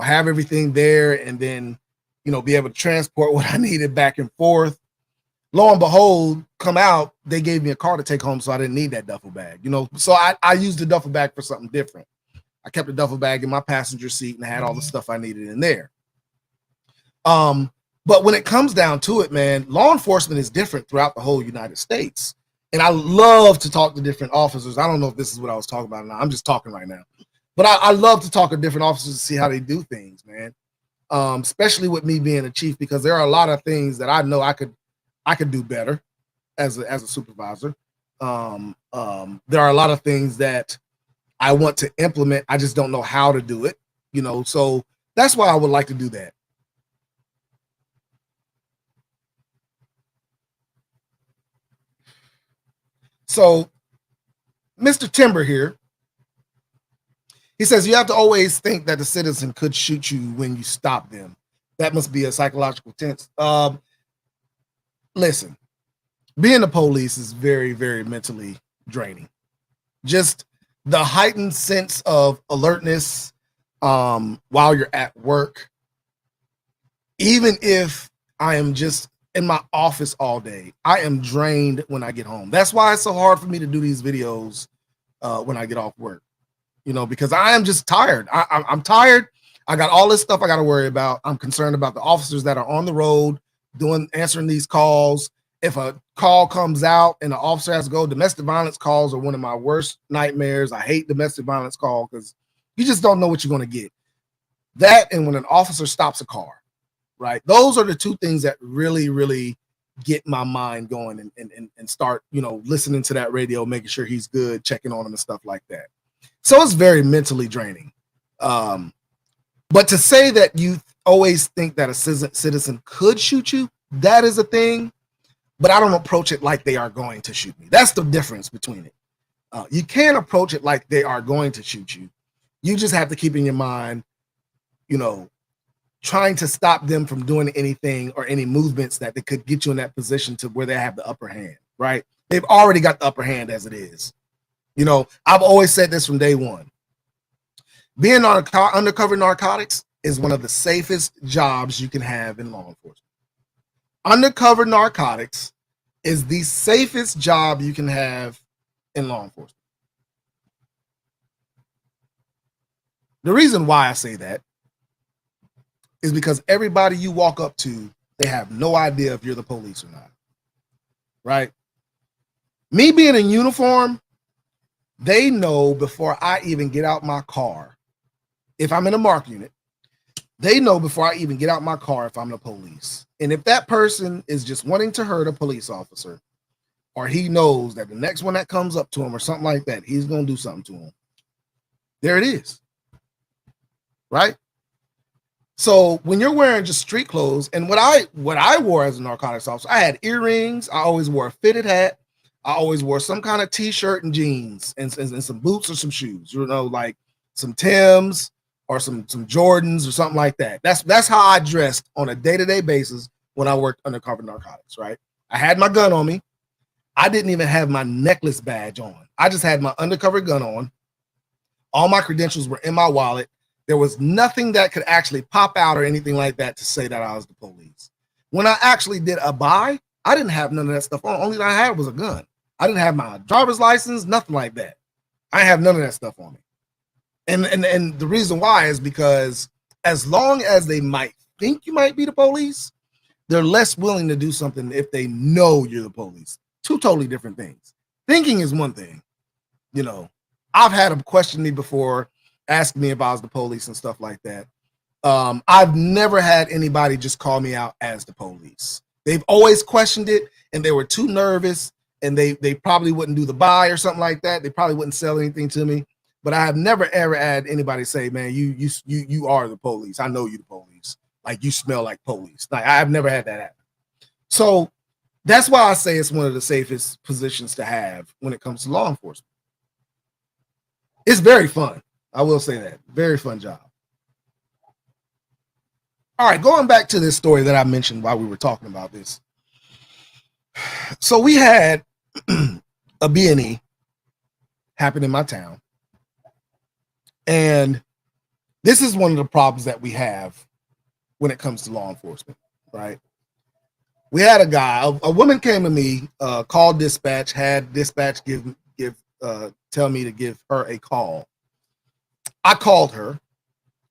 have everything there, and then, be able to transport what I needed back and forth. Lo and behold, come out, they gave me a car to take home, so I didn't need that duffel bag, So I used the duffel bag for something different. I kept the duffel bag in my passenger seat and I had all the stuff I needed in there. But when it comes down to it, man, law enforcement is different throughout the whole United States. And I love to talk to different officers. I don't know if this is what I was talking about now. I'm just talking right now. But I love to talk to different officers to see how they do things, man. Especially with me being a chief, because there are a lot of things that I know I could do better as a supervisor. There are a lot of things that I want to implement. I just don't know how to do it, so that's why I would like to do that. So Mr. Timber here, he says, you have to always think that the citizen could shoot you when you stop them. That must be a psychological tense. Listen, being the police is very, very mentally draining. Just the heightened sense of alertness while you're at work. Even if I am just in my office all day, I am drained when I get home. That's why it's so hard for me to do these videos when I get off work. Because I am just tired. I'm tired. I got all this stuff I got to worry about. I'm concerned about the officers that are on the road answering these calls. If a call comes out and the officer has to go, domestic violence calls are one of my worst nightmares. I hate domestic violence call because you just don't know what you're going to get. That, and when an officer stops a car, right? Those are the two things that really, really get my mind going and start, listening to that radio, making sure he's good, checking on him and stuff like that. So it's very mentally draining. But to say that you always think that a citizen could shoot you, that is a thing, but I don't approach it like they are going to shoot me. That's the difference between it. You can't approach it like they are going to shoot you. You just have to keep in your mind, trying to stop them from doing anything or any movements that they could get you in that position to where they have the upper hand, right? They've already got the upper hand as it is. I've always said this from day one. Being on undercover narcotics is one of the safest jobs you can have in law enforcement. Undercover narcotics is the safest job you can have in law enforcement. The reason why I say that is because everybody you walk up to, they have no idea if you're the police or not, right? Me being in uniform, they know before I even get out my car, if I'm in a mark unit, they know before I even get out my car if I'm the police. And if that person is just wanting to hurt a police officer, or he knows that the next one that comes up to him or something like that, he's going to do something to him. There it is. Right? So when you're wearing just street clothes, and what I wore as a narcotics officer, I had earrings. I always wore a fitted hat. I always wore some kind of t-shirt and jeans and some boots or some shoes, like some Timbs or some Jordans or something like that. That's how I dressed on a day-to-day basis when I worked undercover narcotics, right? I had my gun on me. I didn't even have my necklace badge on. I just had my undercover gun on. All my credentials were in my wallet. There was nothing that could actually pop out or anything like that to say that I was the police. When I actually did a buy, I didn't have none of that stuff on. Only thing I had was a gun. I didn't have my driver's license, nothing like that. I have none of that stuff on me. And the reason why is because as long as they might think you might be the police, they're less willing to do something if they know you're the police. Two totally different things. Thinking is one thing. I've had them question me before, asking me if I was the police and stuff like that. I've never had anybody just call me out as the police. They've always questioned it, and they were too nervous and they probably wouldn't do the buy or something like that. They probably wouldn't sell anything to me. But I have never ever had anybody say, "Man, you are the police. I know you the police. Like, you smell like police." Like, I've never had that happen. So that's why I say it's one of the safest positions to have when it comes to law enforcement. It's very fun. I will say that. Very fun job. All right, going back to this story that I mentioned while we were talking about this. So we had a B&E happen in my town. And this is one of the problems that we have when it comes to law enforcement, right? We had a guy, a woman came to me, called dispatch, had dispatch tell me to give her a call. I called her,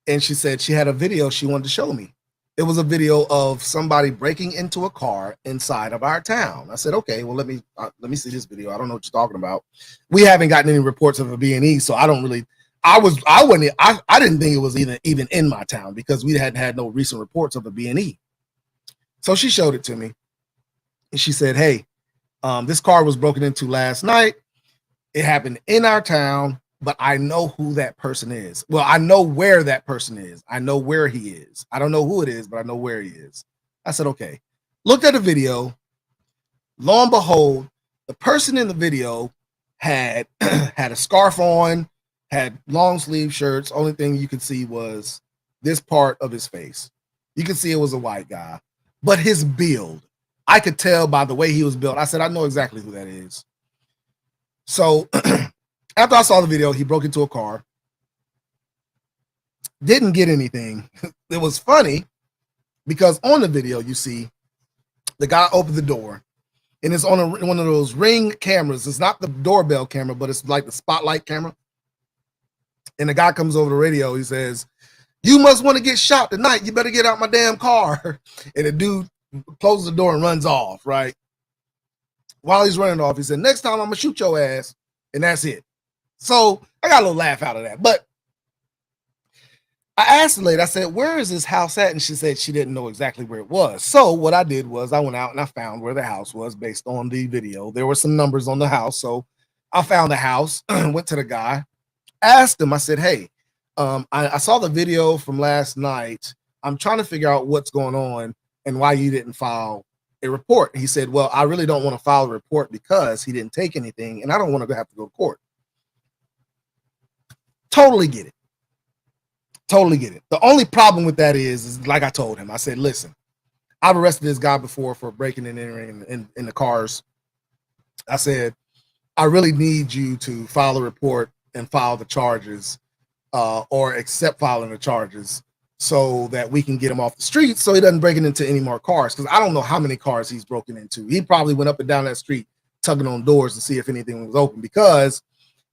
and she said she had a video she wanted to show me. It was a video of somebody breaking into a car inside of our town. I said, okay, well, let me see this video. I don't know what you're talking about. We haven't gotten any reports of a B&E, so I don't really. I didn't think it was even in my town because we hadn't had no recent reports of a B&E. So she showed it to me, and she said, hey, this car was broken into last night. It happened in our town, but I know who that person is. Well, I know where that person is. I know where he is. I don't know who it is, but I know where he is. I said, okay. Looked at the video. Lo and behold, the person in the video had had a scarf on, had long sleeve shirts. Only thing you could see was this part of his face. You could see it was a white guy, but his build, I could tell by the way he was built. I said, I know exactly who that is. So after I saw the video, he broke into a car, didn't get anything. It was funny because on the video, you see the guy opened the door, and it's on one of those Ring cameras. It's not the doorbell camera, but it's like the spotlight camera. And the guy comes over the radio. He says, "You must want to get shot tonight. You better get out my damn car." And the dude closes the door and runs off, right? While he's running off, he said, "Next time I'm going to shoot your ass." And that's it. So I got a little laugh out of that. But I asked the lady, I said, "Where is this house at?" And she said she didn't know exactly where it was. So what I did was I went out and I found where the house was based on the video. There were some numbers on the house. So I found the house, went to the guy, asked him, I said, "Hey, I saw the video from last night. I'm trying to figure out what's going on and why you didn't file a report." He said, "Well, I really don't want to file a report because he didn't take anything and I don't want to have to go to court." Totally get it. Totally get it. The only problem with that is like I told him, I said, "Listen, I've arrested this guy before for breaking and entering in the cars." I said, "I really need you to file a report and file the charges or accept filing the charges so that we can get him off the streets so he doesn't break into any more cars." Because I don't know how many cars he's broken into. He probably went up and down that street tugging on doors to see if anything was open because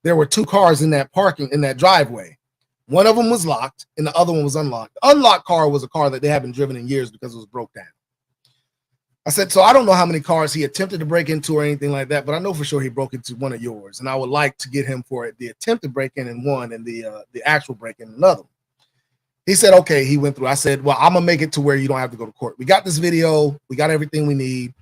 there were two cars in that driveway. One of them was locked and the other one was unlocked. The unlocked car was a car that they haven't driven in years because it was broke down. I said, so I don't know how many cars he attempted to break into or anything like that, but I know for sure he broke into one of yours. And I would like to get him for the attempted break-in in one and the actual break-in in another. He said, okay, he went through. I said, well, I'm going to make it to where you don't have to go to court. We got this video. We got everything we need.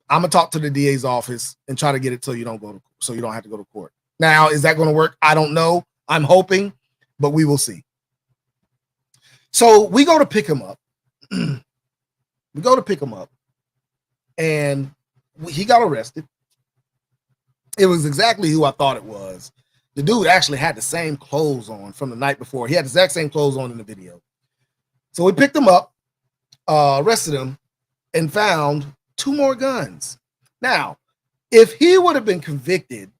I'm going to talk to the DA's office and try to get it so you don't have to go to court. Now, is that going to work? I don't know. I'm hoping, but we will see. So we go to pick him up. And he got arrested. It was exactly who I thought it was. The dude actually had the same clothes on from the night before. He had the exact same clothes on in the video. So we picked him up, arrested him, and found 2 more guns. Now, if he would have been convicted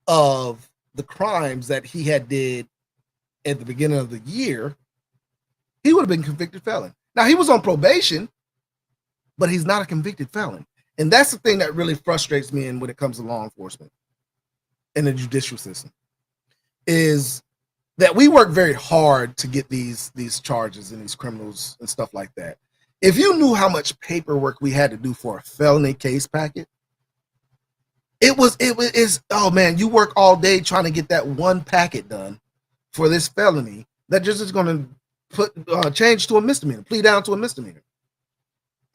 of the crimes that he had did at the beginning of the year, he would have been convicted felon. Now, he was on probation, but he's not a convicted felon. And that's the thing that really frustrates me when it comes to law enforcement and the judicial system, is that we work very hard to get these charges and these criminals and stuff like that. If you knew how much paperwork we had to do for a felony case packet, it's oh man, you work all day trying to get that one packet done for this felony that just is going to change to a misdemeanor, plea down to a misdemeanor.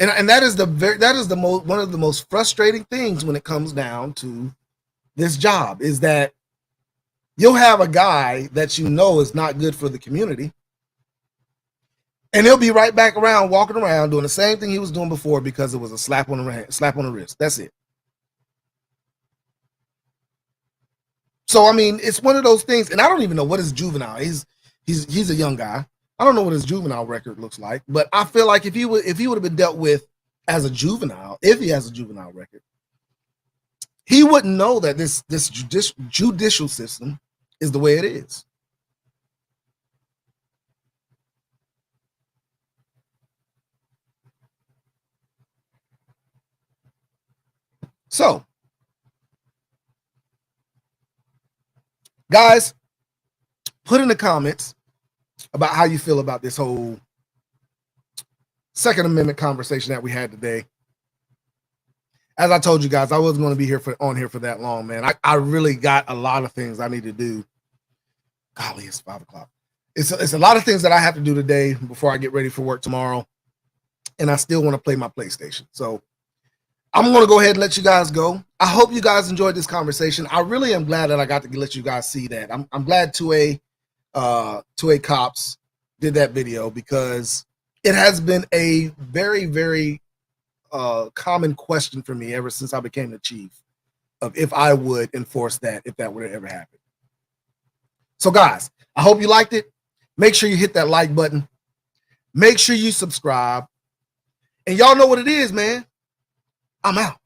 And that is one of the most frustrating things when it comes down to this job, is that you'll have a guy that you know is not good for the community, and he'll be right back around, walking around doing the same thing he was doing before because it was a slap on the wrist. That's it. So I mean, it's one of those things, and I don't even know what his juvenile. He's a young guy. I don't know what his juvenile record looks like, but I feel like if he would have been dealt with as a juvenile, if he has a juvenile record, he wouldn't know that this judicial system is the way it is. So, guys, put in the comments about how you feel about this whole Second Amendment conversation that we had today. As I told you guys, I wasn't going to be on here for that long, man. I really got a lot of things I need to do. Golly, it's 5 o'clock. It's a lot of things that I have to do today before I get ready for work tomorrow. And I still want to play my PlayStation. So I'm going to go ahead and let you guys go. I hope you guys enjoyed this conversation. I really am glad that I got to let you guys see that. I'm glad 2A Cops did that video, because it has been a very, very common question for me ever since I became the chief, of if I would enforce that, if that would ever happen. So guys, I hope you liked it. Make sure you hit that like button. Make sure you subscribe. And y'all know what it is, man. I'm out.